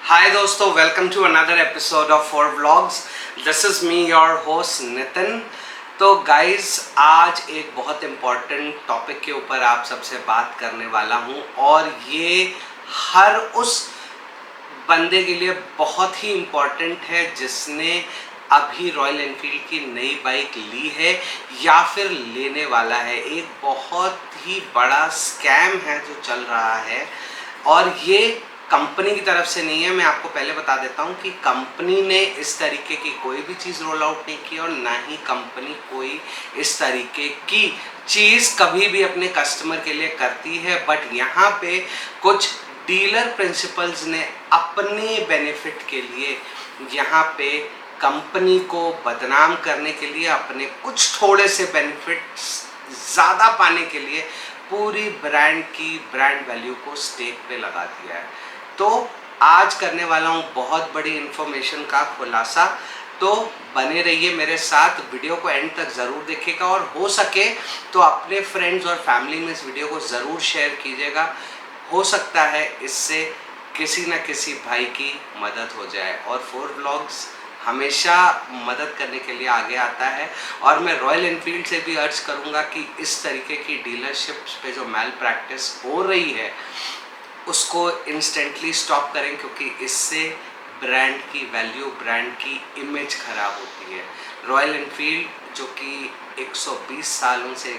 Hi दोस्तों, welcome to another episode of four vlogs. This is me your host Nitin. तो guys, आज एक बहुत इम्पॉर्टेंट टॉपिक के ऊपर आप सबसे बात करने वाला हूँ और ये हर उस बंदे के लिए बहुत ही इम्पॉर्टेंट है जिसने अभी रॉयल एनफील्ड की नई बाइक ली है या फिर लेने वाला है। एक बहुत ही बड़ा स्कैम है जो चल रहा है और ये कंपनी की तरफ से नहीं है। मैं आपको पहले बता देता हूँ कि कंपनी ने इस तरीके की कोई भी चीज़ रोल आउट नहीं की और ना ही कंपनी कोई इस तरीके की चीज़ कभी भी अपने कस्टमर के लिए करती है। बट यहाँ पे कुछ डीलर प्रिंसिपल्स ने अपने बेनिफिट के लिए यहाँ पे कंपनी को बदनाम करने के लिए, अपने कुछ थोड़े से बेनिफिट्स ज़्यादा पाने के लिए पूरी ब्रांड की ब्रांड वैल्यू को स्टेक पे लगा दिया है। तो आज करने वाला हूँ बहुत बड़ी इन्फॉर्मेशन का खुलासा। तो बने रहिए मेरे साथ, वीडियो को एंड तक ज़रूर देखिएगा और हो सके तो अपने फ्रेंड्स और फैमिली में इस वीडियो को ज़रूर शेयर कीजिएगा। हो सकता है इससे किसी न किसी भाई की मदद हो जाए। और फोर व्लॉग्स हमेशा मदद करने के लिए आगे आता है और मैं रॉयल एनफील्ड से भी अर्ज करूंगा कि इस तरीके की डीलरशिप्स पे जो मैल प्रैक्टिस हो रही है उसको इंस्टेंटली स्टॉप करें, क्योंकि इससे ब्रांड की वैल्यू, ब्रांड की इमेज खराब होती है। रॉयल एनफील्ड जो कि 120 सालों से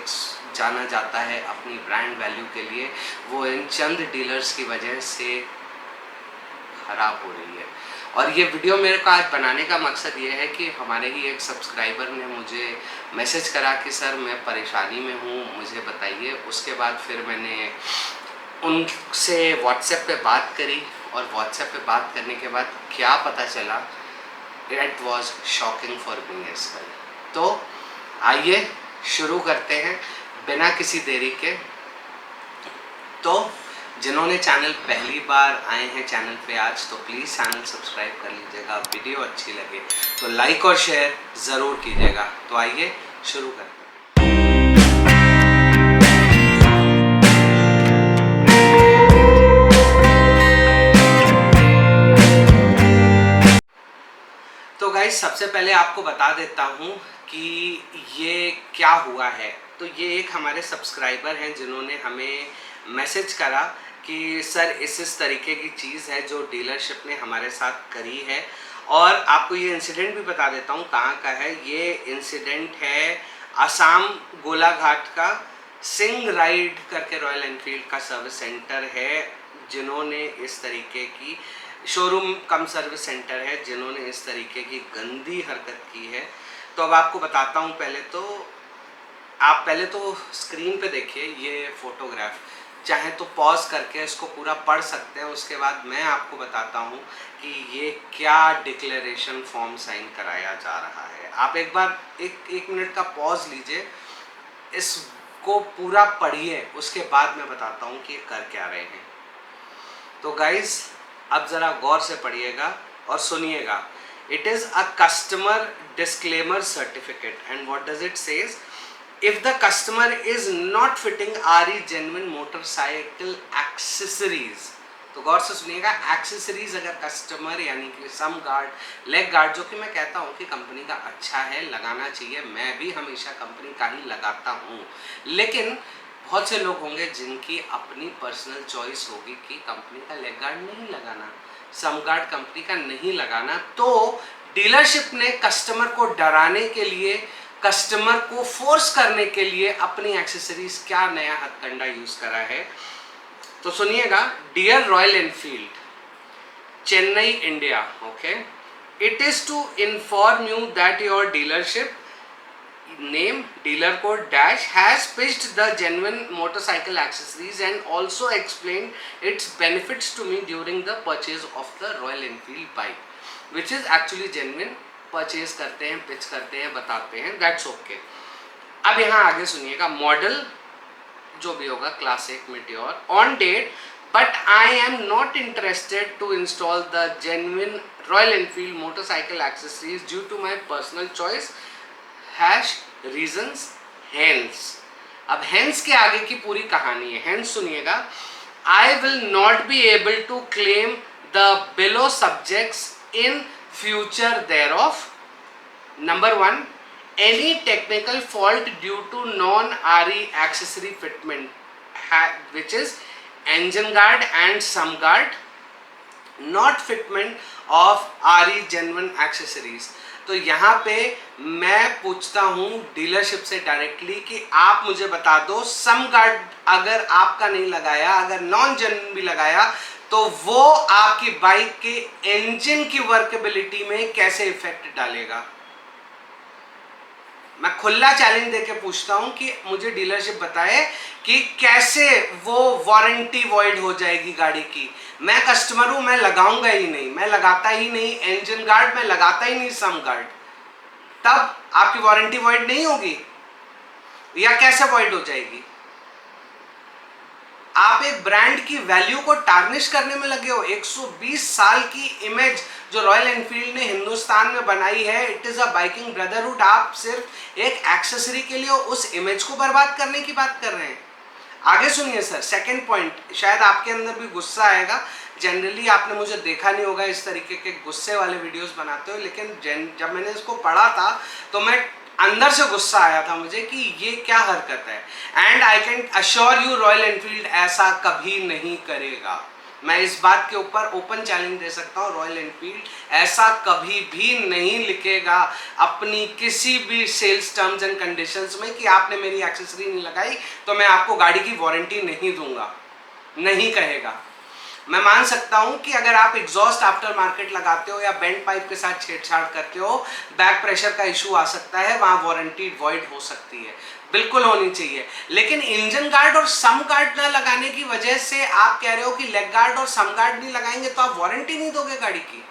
जाना जाता है अपनी ब्रांड वैल्यू के लिए, वो इन चंद डीलर्स की वजह से खराब हो रही है। और ये वीडियो मेरे को आज बनाने का मकसद ये है कि हमारे ही एक सब्सक्राइबर ने मुझे मैसेज करा कि सर मैं परेशानी में हूँ, मुझे बताइए। उसके बाद फिर मैंने उनसे व्हाट्सएप पे बात करी और व्हाट्सएप पे बात करने के बाद क्या पता चला, it was shocking for me as well. तो आइए शुरू करते हैं बिना किसी देरी के। तो जिन्होंने चैनल पहली बार आए हैं चैनल पे आज, तो प्लीज़ चैनल सब्सक्राइब कर लीजिएगा। वीडियो अच्छी लगे तो लाइक और शेयर ज़रूर कीजिएगा। तो आइए शुरू करते हैं। तो गाइस, सबसे पहले आपको बता देता हूँ कि ये क्या हुआ है। तो ये एक हमारे सब्सक्राइबर हैं जिन्होंने हमें मैसेज करा कि सर इस तरीके की चीज़ है जो डीलरशिप ने हमारे साथ करी है। और आपको ये इंसिडेंट भी बता देता हूँ कहाँ का है। ये इंसिडेंट है असम गोलाघाट का सिंह राइड करके रॉयल एनफील्ड का सर्विस सेंटर है, जिन्होंने इस तरीके की शोरूम कम सर्विस सेंटर है जिन्होंने इस तरीके की गंदी हरकत की है। तो अब आपको बताता हूँ। आप पहले तो स्क्रीन पे देखिए ये फोटोग्राफ, चाहे तो पॉज करके इसको पूरा पढ़ सकते हैं। उसके बाद मैं आपको बताता हूँ कि ये क्या डिक्लेरेशन फॉर्म साइन कराया जा रहा है। आप एक बार एक मिनट का पॉज लीजिए, इसको पूरा पढ़िए, उसके बाद मैं बताता हूँ कि ये कर क्या रहे हैं। तो गाइज, अब ज़रा गौर से पढ़िएगा और सुनिएगा। It is a customer disclaimer certificate and what does it says, if the customer is not fitting RE genuine motorcycle accessories. तो गौर से सुनिएगा, एक्सेसरीज अगर कस्टमर यानी कि सम गार्ड, लेग गार्ड, जो कि मैं कहता हूँ कि कंपनी का अच्छा है, लगाना चाहिए, मैं भी हमेशा कंपनी का ही लगाता हूँ। लेकिन बहुत से लोग होंगे जिनकी अपनी पर्सनल चॉइस होगी कि कंपनी का लेग गार्ड नहीं लगाना, सम गार्ड कंपनी का नहीं लगाना। तो डीलरशिप ने कस्टमर को डराने के लिए, कस्टमर को फोर्स करने के लिए अपनी एक्सेसरीज क्या नया हथकंडा यूज करा है। तो सुनिएगा। Dear Royal Enfield, Chennai India, okay, it is to inform you that your dealership name dealer code dash has pitched the genuine motorcycle accessories and also explained its benefits to me during the purchase of the Royal Enfield bike, which is actually genuine। Purchase करते हैं, pitch करते हैं, बताते हैं, that's okay. अब यहाँ आगे सुनिएगा। मॉडल जो भी होगा Classic, Meteor, on date, but I am not interested to install the genuine Royal Enfield motorcycle accessories due to my personal choice hash reasons hence. अब हेंस के आगे की पूरी कहानी है। हेंस सुनिएगा। I will not be able to claim the below subjects in future thereof. Number 1, any technical fault due to non-RE accessory fitment, which is engine guard and some guard, not fitment of RE genuine accessories. तो यहाँ पे मैं पूछता हूँ dealership से directly कि आप मुझे बता दो, सम गार्ड अगर आपका नहीं लगाया, अगर नॉन जेन्युइन भी लगाया, तो वो आपकी बाइक के इंजन की वर्केबिलिटी में कैसे इफेक्ट डालेगा। मैं खुला चैलेंज देके पूछता हूं कि मुझे डीलरशिप बताए कि कैसे वो वारंटी वॉइड हो जाएगी गाड़ी की। मैं कस्टमर हूं, मैं लगाऊंगा ही नहीं, मैं लगाता ही नहीं इंजन गार्ड, मैं लगाता ही नहीं सम गार्ड, तब आपकी वारंटी वॉइड नहीं होगी या कैसे वॉइड हो जाएगी। आप एक ब्रांड की वैल्यू को टार्निश करने में लगे हो। 120 साल की इमेज जो रॉयल एनफील्ड ने हिंदुस्तान में बनाई है, it is a biking brotherhood, आप सिर्फ एक एक्सेसरी के लिए उस इमेज को बर्बाद करने की बात कर रहे हैं। आगे सुनिए सर, सेकंड पॉइंट, शायद आपके अंदर भी गुस्सा आएगा। जनरली आपने मुझे देखा नहीं होगा इस तरीके के गुस्से वाले वीडियोस बनाते हुए, लेकिन जब मैंने इसको पढ़ा था तो मैं अंदर से गुस्सा आया था मुझे कि ये क्या हरकत है। And I can assure you royal Enfield ऐसा कभी नहीं करेगा। मैं इस बात के ऊपर ओपन चैलेंज दे सकता हूँ, रॉयल एनफील्ड ऐसा कभी भी नहीं लिखेगा अपनी किसी भी सेल्स टर्म्स एंड कंडीशंस में कि आपने मेरी एक्सेसरी नहीं लगाई तो मैं आपको गाड़ी की वारंटी नहीं दूंगा, नहीं कहेगा। मैं मान सकता हूं कि अगर आप एग्जॉस्ट आफ्टर मार्केट लगाते हो या बेंड पाइप के साथ छेड़छाड़ करते हो, बैक प्रेशर का इशू आ सकता है, वहां वारंटी वॉइड हो सकती है, बिल्कुल होनी चाहिए। लेकिन इंजन गार्ड और सम गार्ड ना लगाने की वजह से आप कह रहे हो कि लेग गार्ड और सम गार्ड नहीं लगाएंगे तो आप वारंटी नहीं दोगे गाड़ी की।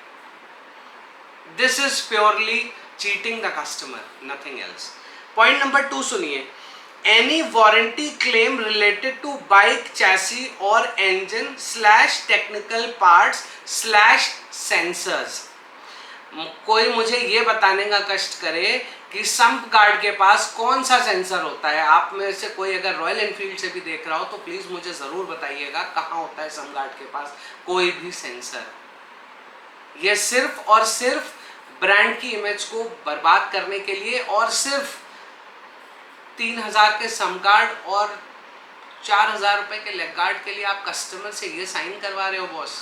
This is purely cheating the customer, nothing else. Point number 2 सुनिए, any warranty claim related to bike chassis or engine / technical parts / sensors। कोई मुझे ये बताने का कष्ट करे कि सम्प गार्ड के पास कौन सा सेंसर होता है। आप में से कोई अगर रॉयल एनफील्ड से भी देख रहा हो तो प्लीज मुझे जरूर बताइएगा कहाँ होता है सम्प गार्ड के पास कोई भी सेंसर। ये सिर्फ और सिर्फ ब्रांड की इमेज को बर्बाद करने के लिए और सिर्फ 3000 के सम गार्ड और 4000 रुपए के लेग गार्ड के लिए आप कस्टमर से ये साइन करवा रहे हो boss.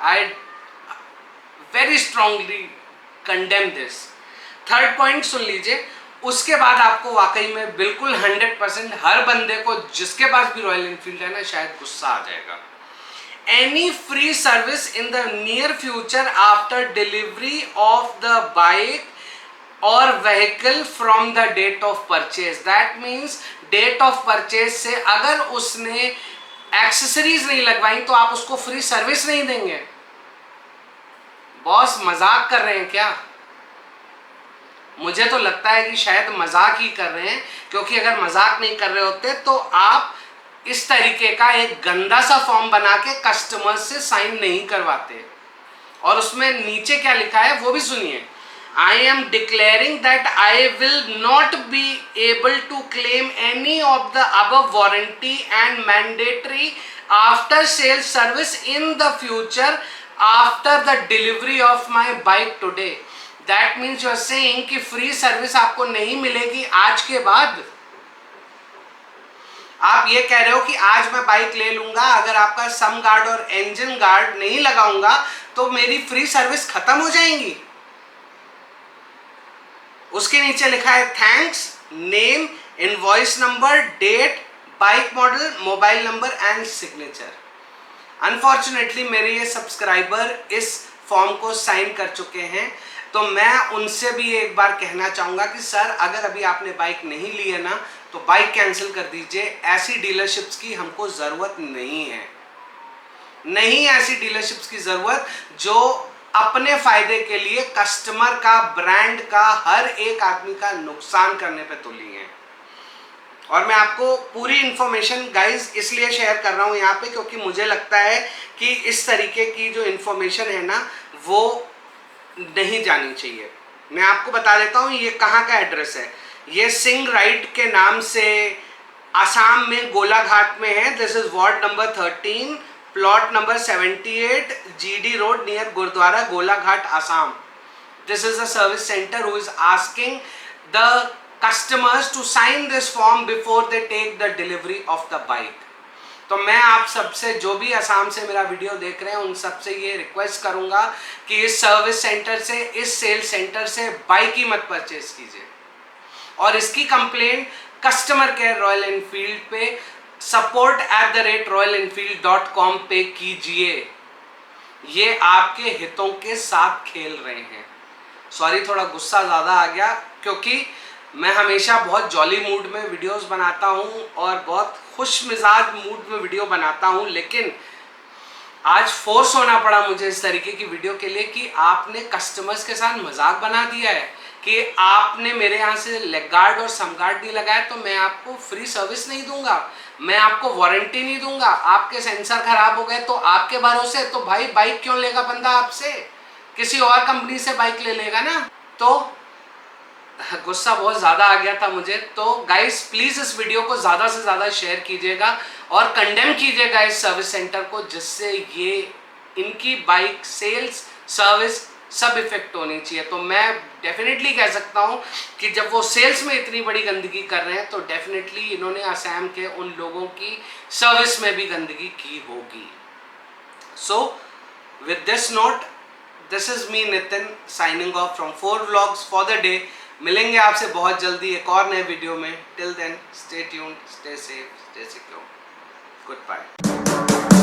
I very strongly condemn this. Third point सुन लीजिए, उसके बाद आपको वाकई में बिल्कुल 100% हर बंदे को जिसके पास भी रॉयल एनफील्ड है ना, शायद गुस्सा आ जाएगा। Any free service in the near future after delivery of the bike और vehicle from the date of purchase. That means date of purchase से अगर उसने एक्सेसरीज नहीं लगवाई तो आप उसको फ्री सर्विस नहीं देंगे। बॉस मजाक कर रहे हैं क्या? मुझे तो लगता है कि शायद मजाक ही कर रहे हैं, क्योंकि अगर मजाक नहीं कर रहे होते तो आप इस तरीके का एक गंदा सा फॉर्म बना के कस्टमर से साइन नहीं करवाते। और उसमें नीचे क्या लिखा है वो भी सुनिए। I am declaring that I will not be able to claim any of the above warranty and mandatory after sales service in the future after the delivery of my bike today। That means you are saying कि free service आपको नहीं मिलेगी आज के बाद। आप ये कह रहे हो कि आज मैं बाइक ले लूंगा, अगर आपका सम गार्ड और इंजन गार्ड नहीं लगाऊंगा तो मेरी फ्री सर्विस खत्म हो जाएंगी। उसके नीचे लिखा है thanks, name, invoice number, date, bike model, mobile number and signature. Unfortunately मेरे ये सब्सक्राइबर इस फॉर्म को साइन कर चुके हैं, तो मैं उनसे भी एक बार कहना चाहूँगा कि सर अगर अभी आपने बाइक नहीं ली है ना तो बाइक कैंसिल कर दीजिए। ऐसी डीलरशिप्स की हमको ज़रूरत नहीं है, नहीं ऐसी डीलरशिप्स की ज़रूरत जो अपने फायदे के लिए कस्टमर का, ब्रांड का, हर एक आदमी का नुकसान करने पे तुली है। और मैं आपको पूरी इंफॉर्मेशन गाइज इसलिए शेयर कर रहा हूँ यहाँ पे क्योंकि मुझे लगता है कि इस तरीके की जो इंफॉर्मेशन है ना वो नहीं जानी चाहिए। मैं आपको बता देता हूँ ये कहाँ का एड्रेस है। ये सिंह राइड के नाम से असम में गोलाघाट में है। This is ward number 13 plot number 78 GD Road near Gurdwara Golaghat, Assam. This is a service center who is asking the customers to sign this form before they take the delivery of the bike. तो मैं आप सबसे, जो भी असम से मेरा video देख रहे हैं, उन सबसे ये रिक्वेस्ट करूंगा कि इस सर्विस सेंटर से, इस सेल सेंटर से बाइक ही मत परचेज कीजिए और इसकी complaint customer care royal Enfield पे support@royalenfield.com पे कीजिए। ये आपके हितों के साथ खेल रहे हैं। सॉरी, थोड़ा गुस्सा ज़्यादा आ गया क्योंकि मैं हमेशा बहुत जॉली मूड में वीडियोस बनाता हूं और बहुत खुश मिजाज मूड में वीडियो बनाता हूं, लेकिन आज फोर्स होना पड़ा मुझे इस तरीके की वीडियो के लिए कि आपने कस्टमर्स के साथ मजाक बना दिया है कि आपने मेरे यहाँ से लेग गार्ड और सम गार्ड नहीं लगाया तो मैं आपको फ्री सर्विस नहीं दूंगा, मैं आपको वारंटी नहीं दूंगा। आपके सेंसर खराब हो गए तो आपके भरोसे, तो भाई बाइक क्यों लेगा बंदा आपसे? किसी और कंपनी से बाइक ले लेगा ना। तो गुस्सा बहुत ज़्यादा आ गया था मुझे। तो गाइस प्लीज़ इस वीडियो को ज़्यादा से ज़्यादा शेयर कीजिएगा और कंडेम कीजिएगा इस सर्विस सेंटर को, जिससे ये इनकी बाइक सेल्स सर्विस सब इफेक्ट होनी चाहिए। तो मैं डेफिनेटली कह सकता हूँ कि जब वो सेल्स में इतनी बड़ी गंदगी कर रहे हैं तो डेफिनेटली इन्होंने असम के उन लोगों की सर्विस में भी गंदगी की होगी। So with this note, this is me Nitin signing off from 4 vlogs for the day. मिलेंगे आपसे बहुत जल्दी एक और नए वीडियो में। Till then stay tuned, stay safe, stay secure, good bye.